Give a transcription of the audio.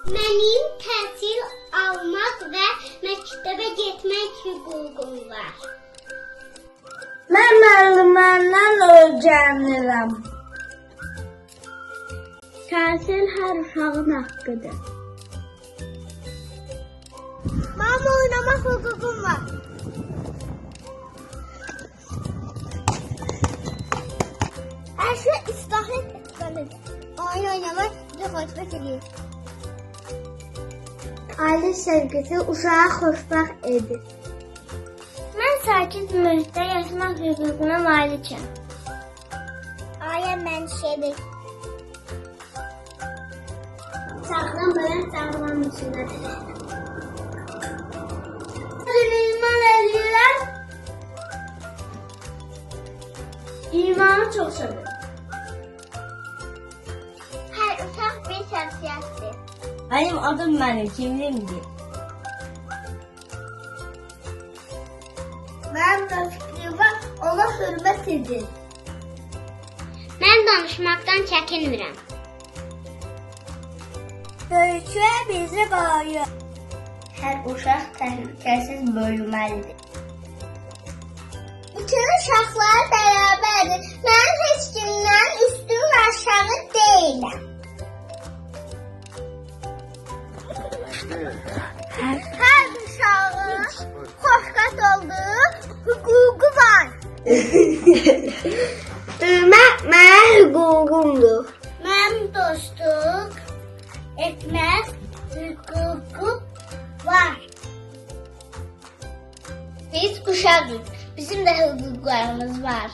Mənim təhsil almaq və məktəbə getmək hüququm var. Mən müəllimlərimdən öyrənirəm. Təhsil hər uşağın haqqıdır. Mənim oynamaq hüququm var. Hər şey istirahət etməlidir. Oyun oynamaq bizə xoşbəxt edir. Ailə sevgisi uşağı xoşbəxt edir. Mən sakit mühitdə yaşamaq hüququna malikəm. Ailə mənşədir. Sağlam bilən sağlam içindədir. İman edirlər. İmanı çox sevir. Hər uşaq bir şəxsiyyətdir. Mənim adım mənim kimlimdir. Mənim də fikrim var, ona hörmət edin. Mən danışmaqdan çəkinmirəm. Böyüklər bizi qoruyur. Hər uşaq təhlükəsiz böyüməlidir. Bütün uşaqlar bərabərdir. Mən heç kimdən üstün və aşağı deyiləm. Hər uşağın xoşbəxt olduğu hüququ var. Mənim hüququmdur. Mənim dostluq etmək hüququm var. Biz uşağıq. Bizim də hüquqlarımız var.